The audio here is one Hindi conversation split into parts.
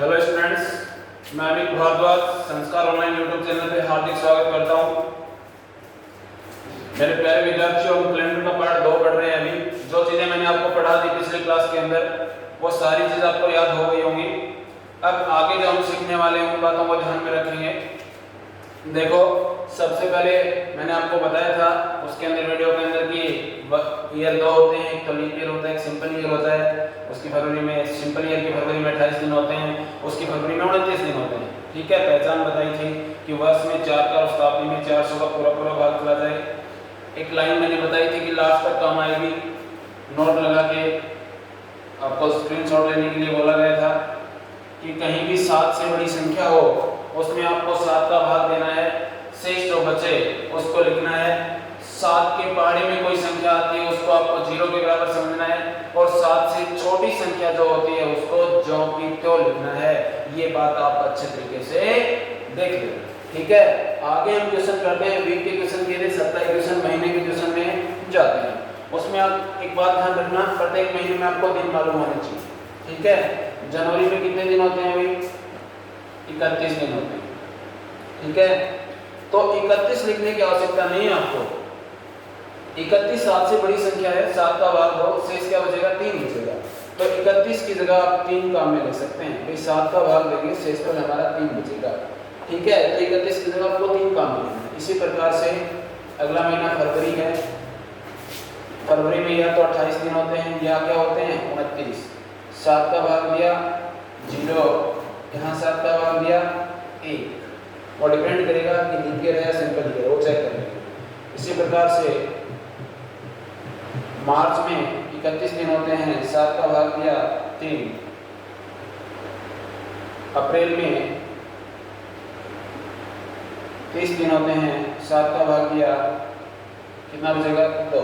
हेलो स्टूडेंट्स, मैं अमित भारद्वाज संस्कार ऑनलाइन यूट्यूब चैनल पे हार्दिक स्वागत करता हूँ। मेरे प्यारे विद्यार्थियों, हम कैलेंडर का पार्ट 2 पढ़ रहे हैं। अभी जो चीज़ें मैंने आपको पढ़ा दी पिछले क्लास के अंदर, वो सारी चीज़ आपको याद हो गई होंगी। अब आगे जो हम सीखने वाले हैं उन बातों को ध्यान में रखेंगे। देखो, सबसे पहले मैंने आपको बताया था उसके अंदर वीडियो के अंदर कि ईयर 2 होते हैं, एक तो लीप ईयर होता है, एक सिंपल ईयर होता है। उसकी फरवरी में सिंपल ईयर की फरवरी में 28 दिन होते हैं, उसकी फरवरी में 29 दिन होते हैं। ठीक है, पहचान बताई थी कि वर्ष में 4 का और शताब्दी में 400 का पूरा भाग चला जाए। एक लाइन मैंने बताई थी कि लास्ट तक काम आएगी, नोट लगा के आपको स्क्रीनशॉट लेने के लिए बोला गया था कि कहीं भी 7 से बड़ी संख्या हो उसमें आपको 7 का भाग देना है, शेष जो बचे उसको लिखना है। 7 के पहाड़े में कोई संख्या आती है उसको आपको 0 के बराबर समझना है, और 7 से छोटी संख्या जो होती है उसको ज्यों की त्यों लिखना है। ये बात आप अच्छे तरीके से देख लो। ठीक है, आगे हम क्वेश्चन करते हैं। वीक के क्वेश्चन के लिए 27 क्वेश्चन महीने के क्वेश्चन में जाते हैं। उसमें आप एक बात ध्यान रखना, प्रत्येक महीने में आपको दिन मालूम होने चाहिए। ठीक है, जनवरी में कितने दिन होते हैं? अभी 31 दिन होते हैं। ठीक है, तो 31 लिखने की आवश्यकता नहीं है आपको। 31 7 से बड़ी संख्या है, 7 का भाग दो, शेष क्या बचेगा? 3 बचेगा। तो 31 की जगह आप 3 काम में लिख सकते हैं भाई। 7 का भाग देंगे, शेष पर हमारा 3 बचेगा। ठीक है, तो 31 की जगह आपको 3 काम में लिखना है। इसी प्रकार से अगला महीना फरवरी है। फरवरी में या तो 28 दिन होते हैं या क्या होते हैं? 29। 7 का भाग दिया 0, यहाँ 7 का भाग दिया 1। वो डिपेंड करेगा कि लीप ईयर है या सिंपल ईयर, वो चेक करेंगे। इसी प्रकार से मार्च में 31 दिन होते हैं, 7 का भाग दिया 3। अप्रैल में 30 दिन होते हैं, 7 का भाग दिया कितना बचेगा? 2।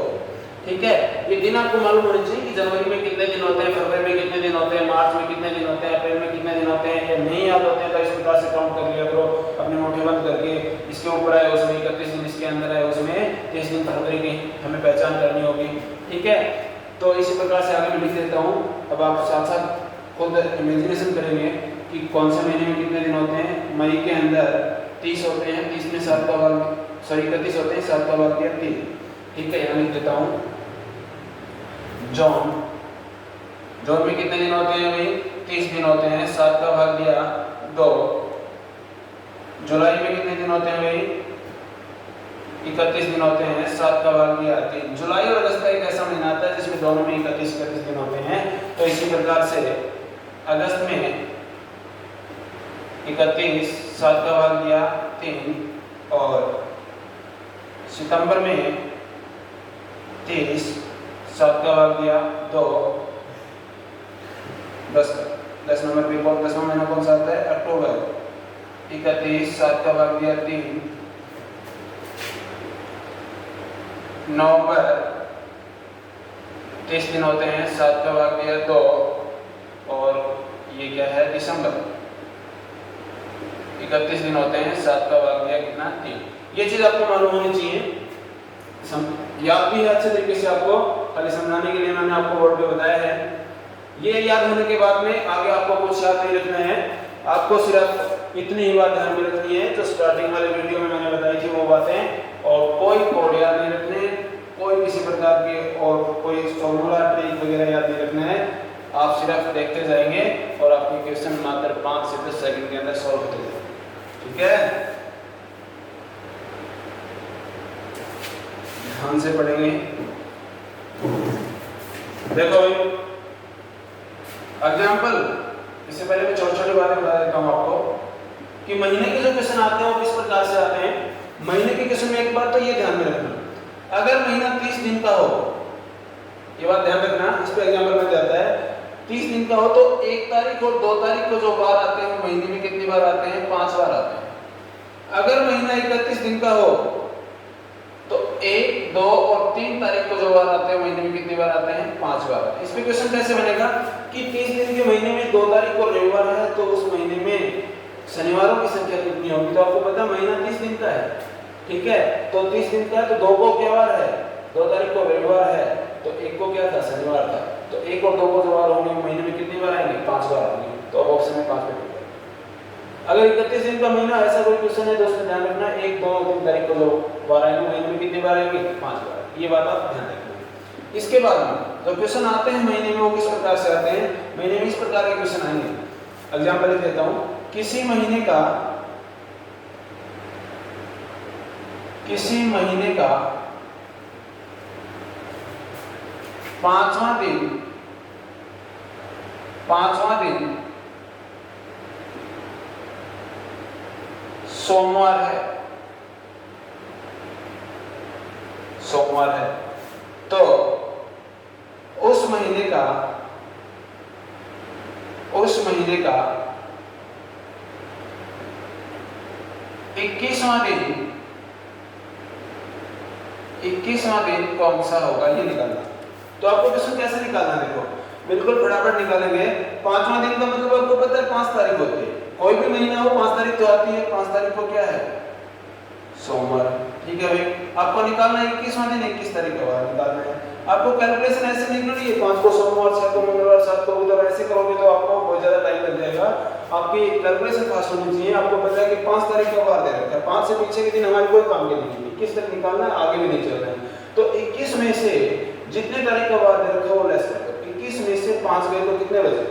ठीक है, ये दिन आपको मालूम होने चाहिए कि जनवरी में कितने दिन होते हैं, फरवरी में कितने दिन होते हैं, मार्च में कितने दिन होते हैं, अप्रैल में कितने दिन होते हैं। ये नहीं याद होते हैं तो इस प्रकार से काउंट कर लिया करो अपने मुट्ठी बंद करके। इसके ऊपर है उसमें 31 दिन, इसके अंदर है उसमें 30 दिन फरवरी की हमें पहचान करनी होगी। ठीक है, तो इसी प्रकार से आगे मैं लिख देता हूँ। अब आप साथ साथ खुद इमेजिनेशन करेंगे कि कौन से महीने में कितने दिन होते हैं। मई के अंदर 30 होते हैं, 30 में 7 का भाग 31 होते हैं, 7 का भाग दिया 3। ठीक है, यहाँ लिख देता हूँ जून। जून में कितने दिन होते हैं भाई? 30 दिन होते हैं, 7 का भाग दिया 2। जुलाई में कितने दिन होते हैं भाई? 31 दिन होते हैं, 7 का भाग दिया 3। जुलाई और अगस्त का एक ऐसा महीना आता है जिसमें दोनों में 31 दिन होते हैं। तो इसी प्रकार से अगस्त में 31, 7 का भाग दिया 3, और सितंबर में 30, 7 का भाग दिया 2। 10 नंबर पे 10वां महीना कौन सा आता है? अक्टूबर। 31, 7 का भाग दिया 3। नवंबर 30 दिन होते हैं, 7 का भाग दिया 2, और ये क्या है? दिसंबर 31 दिन होते हैं, 7 का भाग दिया कितना? 3। ये चीज आपको मालूम होनी चाहिए। याद भी है अच्छे तरीके से, आपको खाली समझाने के लिए मैंने आपको बोर्ड पे बताया है। ये याद होने के बाद में आगे आपको कुछ याद नहीं रखना है, आपको सिर्फ इतनी ही बात ध्यान में रखनी है जो स्टार्टिंग वाले वीडियो में मैंने बताई थी वो बातें। और कोई कोड याद नहीं रखने, कोई किसी प्रकार के और कोई फॉर्मूला ट्रिक वगैरह याद नहीं रखना है। आप सिर्फ देखते जाएंगे और आपके क्वेश्चन मात्र 5 से 10 सेकंड के अंदर सॉल्व होते जाएंगे। ठीक है, ध्यान से पढ़ेंगे। देखो भाई, एग्जाम्पल, इससे पहले मैं छोटी बातें बता देता हूँ आपको कि महीने के जो क्वेश्चन आते हैं वो किस प्रकार से आते हैं। महीने के क्वेश्चन में एक बात तो ये ध्यान में रखना, अगर महीना 30 दिन का हो, ये बात ध्यान रखना, इस पे एग्जाम्पल में जाता है। 30 दिन का हो तो 1 तारीख और 2 तारीख को जो बार आते हैं महीने में कितनी बार आते हैं? 5 बार आते हैं। अगर महीना 31 दिन का हो तो 1, 2 और 3 तारीख को जो बार आते हैं महीने में कितनी बार आते हैं? 5 बार। इस पे क्वेश्चन कैसे बनेगा कि 30 दिन के महीने में 2 तारीख को रविवार है तो उस महीने में शनिवारों की संख्या कितनी होगी? तो आपको पता है महीना 30 दिन का है। ठीक है, तो 30 दिन का है तो 2 को क्या बार है? 2 तारीख को रविवार है, तो 1 को क्या था? शनिवार था। तो 1 और 2 को जो बार होंगे महीने में कितनी बार आएंगे? 5 बार आएंगे। तो अब ऑप्शन में 5 पे अगर 31 दिन का महीना ऐसा कोई क्वेश्चन है तो उसमें ध्यान रखना 1, 2, 3 तारीख को जो बार आएंगे, महीने में कितनी बार आएंगे? 5 बार। ये बात आप ध्यान रखना। इसके बाद में जो क्वेश्चन आते हैं महीने में वो किस प्रकार से आते हैं? महीने में इस प्रकार के क्वेश्चन आएंगे। एग्जाम्पल लिख देता हूँ। किसी महीने का 5वां दिन सोमवार है, तो उस महीने का 21वां दिन कौन सा होगा, ये निकालना। तो आपको क्वेश्चन कैसे निकालना है? देखो बिल्कुल फटाफट निकालेंगे। 5वां दिन का मतलब आपको पता है 5 तारीख होती है, कोई भी महीना हो 5 तारीख तो आती है। 5 तारीख को क्या है? सोमवार। ठीक है भाई, आपको निकालना है 21वां दिन, 21 तारीख के बाद निकालना है। आपको कैलकुलेशन ऐसे निकलनी है, 5 को सोमवार, 7 को मंगलवार, 7 को बुधवार, ऐसे करोगे तो आपको बहुत ज्यादा टाइम लग जाएगा। आपकी कैलकुलेशन फास्ट होनी चाहिए। आपको पता है कि 5 तारीख का बार दे रखा है, 5 से पीछे के दिन हमारे कोई काम के नहीं है, 21 तक निकालना है, आगे भी नहीं चलना है। तो 21 में से जितने तारीख का बार दे रखा है वो लेस कर दो। 21 में से 5 गए तो कितने बचे?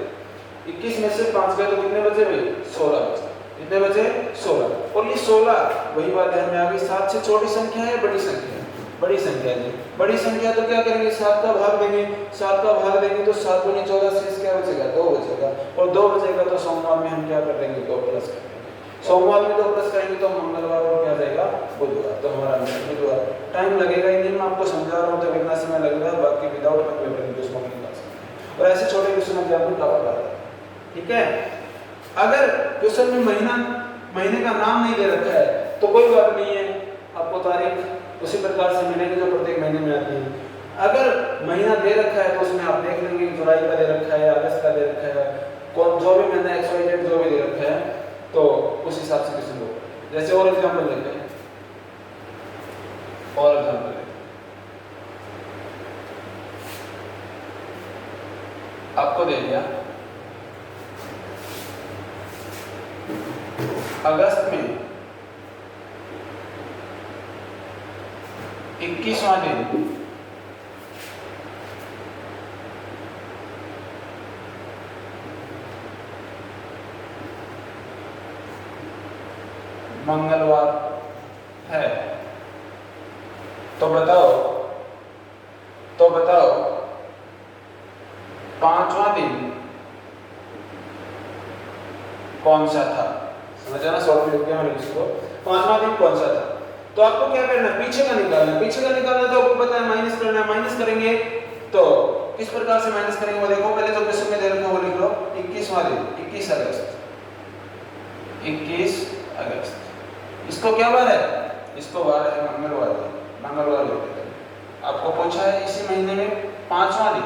21 में से 5 गए तो कितने बचे भाई? 16 बचे। कितने बचे? 16। और ये 16 वही बात ध्यान में आ गई, 7 से छोटी संख्या है, बड़ी संख्या है? बड़ी संख्या है। बड़ी संख्या तो क्या करेंगे? 7 का भाग देंगे। 7 का भाग देंगे तो 7 गुने 14 से क्या बचेगा? 2 बचेगा। और 2 बचेगा तो सोमवार में हम क्या कर देंगे? 2 प्लस कर देंगे। सोमवार में 2 प्लस करेंगे तो मंगलवार और क्या जाएगा? बुधवार। तो हमारा बुधवार। टाइम लगेगा इन दिन में, आपको समझा रहा हूँ तो कितना समय लगेगा, बाकी विदाउट कैलकुलेटर उसको निकाल सकते हैं। और ऐसे छोटे क्वेश्चन एग्जाम्पल कवर कर रहा है। ठीक है, अगर क्वेश्चन में महीने का नाम नहीं दे रखा है तो कोई बात नहीं है, आपको तारीख उसी प्रकार से मिलेगी जो प्रत्येक महीने में आती है। अगर महीना दे रखा है तो उसमें आप देख लेंगे जुलाई का दे रखा है, अगस्त का दे रखा है, कौन जो भी महीना XYZ जो भी दे रखा है तो उस हिसाब से क्वेश्चन होगा। जैसे और एग्जांपल लेते हैं, और एग्जांपल आपको दे दिया अगस्त में 21वां दिन मंगलवार है, तो बताओ 5वां दिन कौन सा था? समझा ना? शॉर्ट में लिख दिया मैंने इसको। 5वां दिन कौन सा था? तो आपको क्या करना है? पीछे का निकालना है। पीछे का निकालना तो आपको पता है माइनस करना है। माइनस करेंगे तो किस प्रकार से माइनस करेंगे वो देखो। पहले जो क्वेश्चन में दे रखा है वो लिख लो। 21वां दिन 21 अगस्त। 21 अगस्त इसको क्या बार है? इसको बार है मंगलवार। मंगलवार लिख देते हैं। आपको पूछा है इसी महीने में 5वां दिन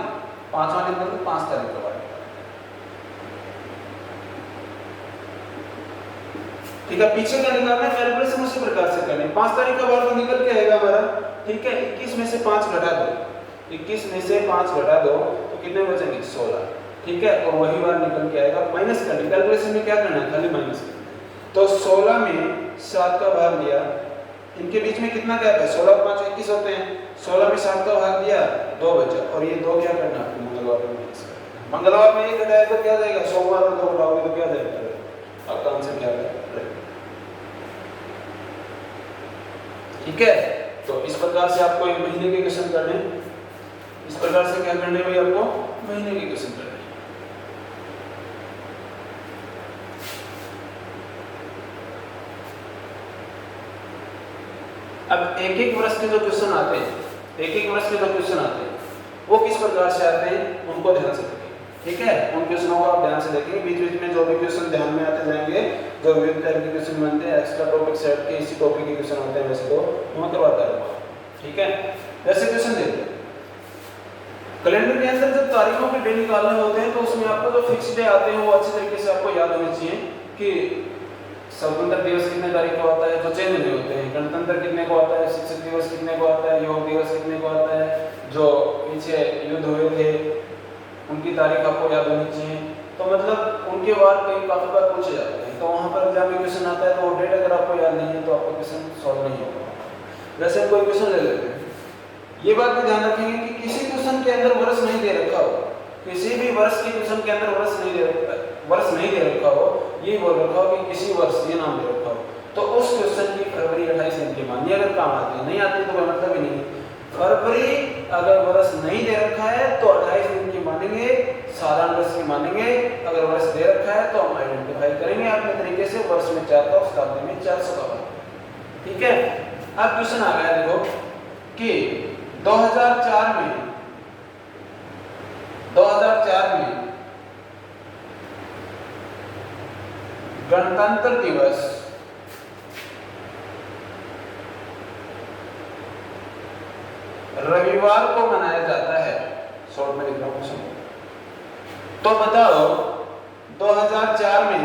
मतलब 5 तारीख को बार। ठीक है, पीछे का निकालना है, कैलकुलेशन उसी प्रकार से करनी है। 5 तारीख का बार तो निकल के आएगा हमारा। ठीक है, 21 में से 5 घटा दो। 21 में से 5 घटा दो तो कितने बचेंगे? 16। ठीक है, और वही बार निकल के आएगा। माइनस करनी, कैलकुलेशन में क्या करना है? खाली माइनस करना है। तो 16 में 7 का भाग दिया, इनके बीच में कितना गैप है? 16 और 5 21 होते हैं। 16 में 7 का भाग दिया, 2 बचा, और ये 2 क्या करना है? मंगलवार में माइनस करना। मंगलवार में 1 घटाया तो क्या जाएगा? सोमवार में 2 घटाओगे तो क्या जाएगा? आपका आंसर क्या है? ठीक है, तो इस प्रकार से आपको एक महीने के क्वेश्चन करने, इस प्रकार से क्या करने भाई? आपको महीने के क्वेश्चन करने। अब एक वर्ष के जो क्वेश्चन आते हैं, वो किस प्रकार से आते हैं उनको ध्यान से देखें। ठीक है, उन क्वेश्चनों को आप ध्यान से देखेंगे। बीच में जो भी क्वेश्चन ध्यान में आते जाएंगे, जो विविध टाइप के क्वेश्चन बनते हैं, एक्स्ट्रा टॉपिक सेट के इसी टॉपिक के क्वेश्चन होते हैं, वैसे तो मैं करवाता रहूंगा। ठीक है, जैसे क्वेश्चन देखते हैं, कैलेंडर के अंदर जब तारीखों के डे निकालने होते हैं तो उसमें आपको जो फिक्स डे आते हैं वो अच्छे तरीके से आपको याद होने चाहिए कि स्वतंत्रता दिवस कितने तारीख को आता है, जो चेंज नहीं होते हैं। गणतंत्र कितने को आता है, शिक्षक दिवस कितने को आता है, योग दिवस कितने को आता है, जो पीछे युद्ध हुए थे उनकी तारीख आपको याद होनी चाहिए। तो मतलब उनके वार कई काफी बार पूछे जाते हैं, तो वहां पर एग्जाम में क्वेश्चन आता है तो वो डेट अगर आपको याद नहीं है तो आपको क्वेश्चन सॉल्व नहीं होगा। वैसे कोई क्वेश्चन ले लेते हैं। ये बात भी ध्यान रखेंगे कि किसी क्वेश्चन के अंदर वर्ष नहीं दे रखा हो, किसी भी वर्ष के क्वेश्चन के अंदर वर्ष नहीं दे रखा हो, ये बोल रखा हो कि किसी वर्ष ये नाम दे रखा हो, तो उस क्वेश्चन की फरवरी 28 दिन की मानिए अगर काम आती है, नहीं आती तो कोई मतलब ही नहीं। फरवरी अगर वर्ष नहीं दे रखा है तो 28 दिन की मानेंगे, साधारण वर्ष की मानेंगे। अगर वर्ष दे रखा है तो हम आइडेंटिफाई करेंगे अपने तरीके से, वर्ष में 4 का, शताब्दी में 400 का वर्ग। ठीक है, अब क्वेश्चन आ गया देखो कि 2004 में गणतंत्र दिवस रविवार को मनाया जाता है। शॉर्ट में लिख रहा हूं, तो बताओ 2004 में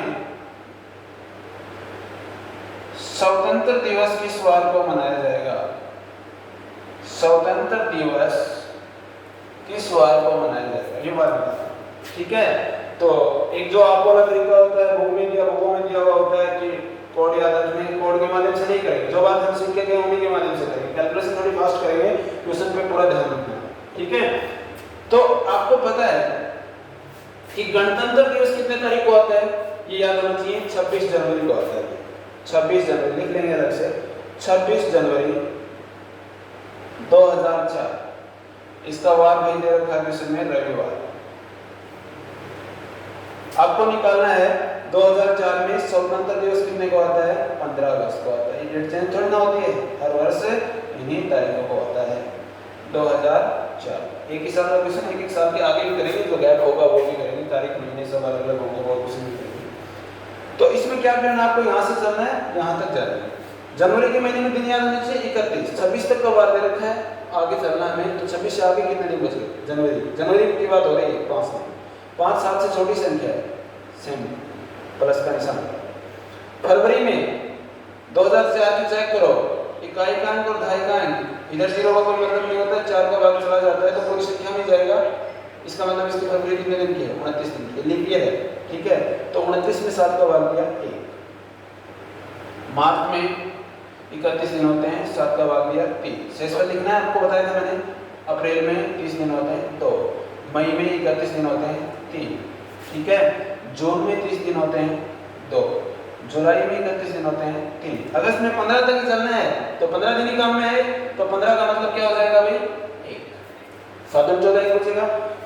स्वतंत्र दिवस किस वार को मनाया जाएगा? स्वतंत्र दिवस किस वार को मनाया जाएगा, ये बात बताओ। ठीक है, तो एक जो आपको वाला तरीका होता है बुक में दिया हुआ होता है कि कोड याद रखने, कोड के माध्यम से नहीं करेंगे, जो बात हम सीख के गए उन्हीं के माध्यम से करेंगे। कैलकुलेशन थोड़ी फास्ट करेंगे, क्वेश्चन पे पूरा ध्यान रखना। ठीक है, तो आपको पता है कि गणतंत्र दिवस कितने तारीख को आता है, ये याद होना चाहिए, 26 जनवरी को आता है। 26 जनवरी लिख लेंगे अलग से, 26 जनवरी 2004। इसका वार भी दे रखा है क्वेश्चन में, रविवार। आपको निकालना है 2004 में स्वतंत्र दिवस कितने को आता है? 15 अगस्त को आता है। ये डेट चेंज थोड़ी ना होती है, हर वर्ष इन्हीं तारीखों को आता है 2004। एक ही साल का क्वेश्चन, एक साल के आगे भी करेंगे, जो गैप होगा वो भी करेंगे, तारीख महीने सब अलग अलग होंगे, वो क्वेश्चन भी करेंगे। तो इसमें क्या करना है आपको, यहाँ से चलना है, यहाँ तक जाना है। जनवरी के महीने में दिन याद होने चाहिए 31, 26 तक का वार दे रखा है, आगे चलना है हमें। तो 26 से आगे कितने दिन बच गए? जनवरी की बात हो रही है, 5 दिन। 5 7 से छोटी संख्या है, सेम प्लस का निशान। फरवरी में 2004 की चेक करो, इकाई का अंक और दहाई का अंक, इधर 0 का कोई मतलब नहीं होता है, 4 का भाग चला जाता है तो पूरी संख्या में जाएगा। इसका मतलब इसकी फरवरी कितने दिन की है? 29 दिन की, लीप ईयर है। ठीक है, तो 29 में 7 का भाग दिया 1। मार्च में 31 दिन होते हैं, 7 का भाग दिया 3। शेषफल लिखना है, आपको बताया था मैंने। अप्रैल में 30 दिन होते हैं 2, मई में 31 दिन होते हैं 3। ठीक है, जून में 30 दिन होते हैं 2, जुलाई में 31 दिन होते हैं 3, अगस्त में 15 तक ही चलना है तो 15 दिन ही काम में है, तो 15 का मतलब क्या हो जाएगा भाई? 1। 7 और 14 एक बचेगा।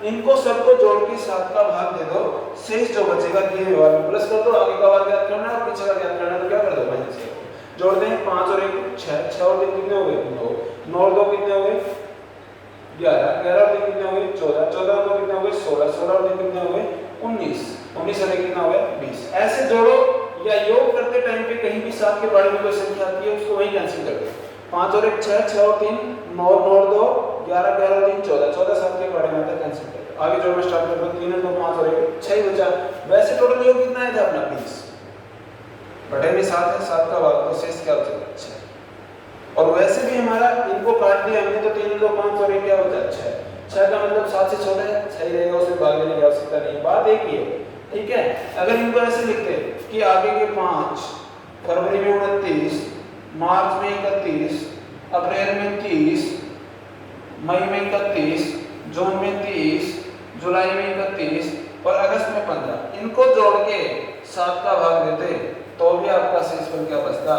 इनको सबको जोड़ के 7 का भाग दे दो, शेष जो बचेगा दिए हुए वाले में प्लस कर दो, आगे का वाला ज्ञात करना है और पीछे का ज्ञात करना है, तो क्या कर दो माइनस 1 जोड़ दें। 5 और 1 6, 6 और 3 कितने हो गए? 9, 9 और 2 कितने हो गए? 11, 11 और 3 कितने हो गए? 14, 14 और 2 कितने हो गए? 16, 16 और 3 कितने हो गए? 19, 19 और 1 कितना हो गया? 20। ऐसे जोड़ो या योग करते टाइम पे कहीं भी 7 के बारे में कोई संख्या आती है उसको वहीं कैंसिल कर दो। 5 और 1 6, 6 और 3 9, 9 और 2 11, 11 और 3 14, 14 7 के बारे में आता है, कैंसिल कर दो। आगे जोड़ना स्टार्ट कर दो। 3 और 2 5 और 1 6 ही बचा। वैसे टोटल योग कितना आया था अपना? 20 बटे में 7 है, 7 का भाग तो शेष क्या बचेगा? 6। और वैसे भी हमारा इनको काट दिया हमने तो 3 2 5 और 1 क्या बचा? 6। 6 का मतलब 7 से छोटा है, 6 ही रहेगा, उसमें भाग लेने की आवश्यकता नहीं। बात एक ही है। ठीक है, अगर इनको ऐसे लिखते कि आगे के 5, फरवरी में 29, मार्च में 31, अप्रैल में 30, मई में 31, जून में 30, जुलाई में 31 और अगस्त में 15, इनको जोड़ के 7 का भाग देते तो भी आपका शेषफल क्या बचता?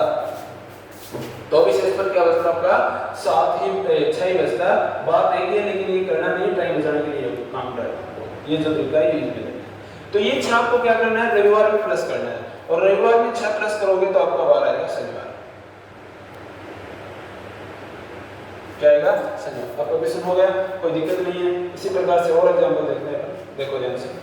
तो भी शेषफल क्या बचता आपका? 7 ही 6 ही बचता। बात एक ही है, लेकिन ये करना नहीं, टाइम बचाने के लिए काम करना। ये जो तरीका है ये तो ये 6 आपको क्या करना है? रविवार में प्लस करना है, और रविवार में 6 प्लस करोगे तो आपका वार आएगा शनिवार। क्या आएगा? शनिवार। आपका क्वेश्चन हो गया, कोई दिक्कत नहीं है। इसी प्रकार से और एग्जांपल देखते हैं, देखो ध्यान से।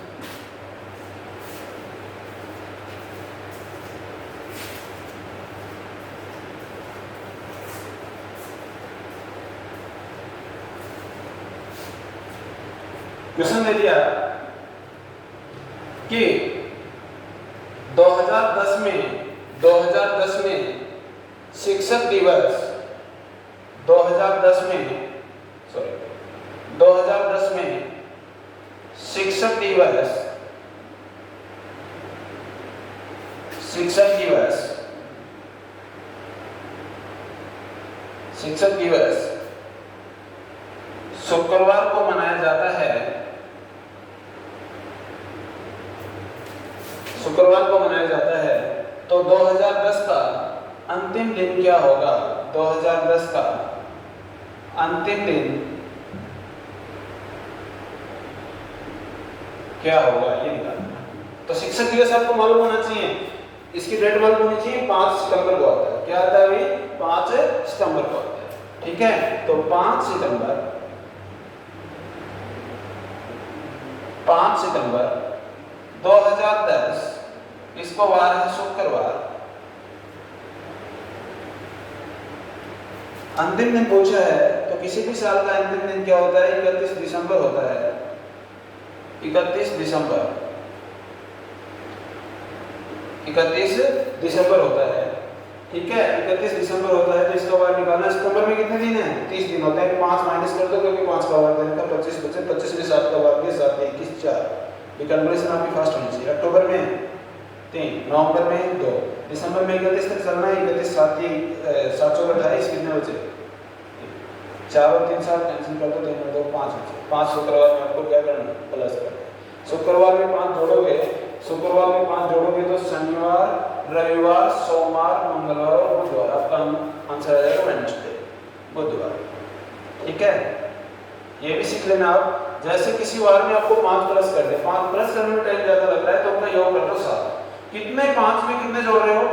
क्वेश्चन दे दिया कि 2010 में शिक्षक दिवस 2010 में शिक्षक दिवस शिक्षक दिवस शुक्रवार को मनाया जाता है। तो 2010 का अंतिम दिन क्या होगा? 2010 का अंतिम दिन क्या होगा ये निकालना। तो शिक्षक दिवस आपको मालूम होना चाहिए, इसकी डेट मालूम होनी चाहिए। 5 सितंबर को आता है। क्या आता है भाई? 5 सितंबर को आता है। ठीक है, तो 5 सितंबर 2010, इसको वार है शुक्रवार। अंतिम दिन पूछा है, तो किसी भी साल का अंतिम दिन क्या होता है? 31 दिसंबर होता है। 31 दिसंबर होता है। ठीक है, 31 दिसंबर होता है। तो इसका वार निकालना। सितंबर में कितने दिन है? 30 दिन होते हैं। 5 माइनस कर दो, क्योंकि 5 का वार देने का 25 बचे। 25 में 7 का वार दिया, 7 21 4। ये कैलकुलेशन आपकी फास्ट होनी चाहिए। अक्टूबर में 3, नवंबर में 2, दिसंबर में 31 तक चलना है। 31 7 4 28 कितने बचे? 4 और 3 7 कैंसिल कर दो, 3 और 2 5 बचे। 5 शुक्रवार में आपको क्या करना? प्लस करना। शुक्रवार में 5 जोड़ोगे, तो शनिवार, रविवार, सोमवार, मंगलवार और बुधवार। आपका आंसर आ जाएगा वेडनेसडे, बुधवार। ठीक है, ये भी सीख लेना आप। जैसे किसी वार में आपको 5 प्लस कर दे, 5 प्लस करने में टाइम ज्यादा लग रहा है, तो अपना योग कर दो 7। कितने 5 में कितने जोड़ रहे हो?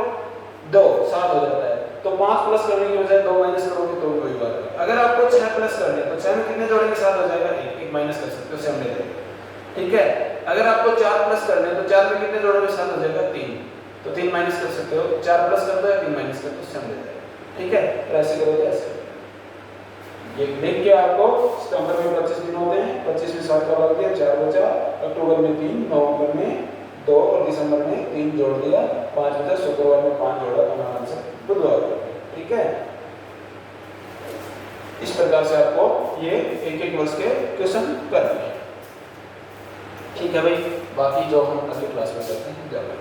2, 7 हो जाता है। तो 5 प्लस करने की बजाय 2 माइनस करोगे तो वही बात है। अगर आपको 6 प्लस करने, तो 6 में कितने जोड़ेंगे? 7 हो जाएगा। 1 माइनस कर सकते हो, सेम ले जाएगा। ठीक है, अगर आपको 4 प्लस करने, तो 4 में कितने जोड़ोगे? 7 हो जाएगा। 3, तो 3 माइनस कर सकते हो। 4 प्लस कर दो या 3 माइनस कर दो, सेम ले जाएगा। ठीक है, तो ऐसे करोगे, ऐसे ये देख के आपको सितंबर में 25 दिन होते हैं। 25 में 7 का भाग दिया, 4 बचा। अक्टूबर में 3, नवंबर में 2 और दिसंबर में 3 जोड़ दिया, 5 बचा। शुक्रवार में 5 जोड़ा, हमारा आंसर बुधवार। ठीक है, इस प्रकार से आपको ये एक वर्ष के क्वेश्चन करने हैं। ठीक है भाई, बाकी जो हम अगली क्लास में करते हैं।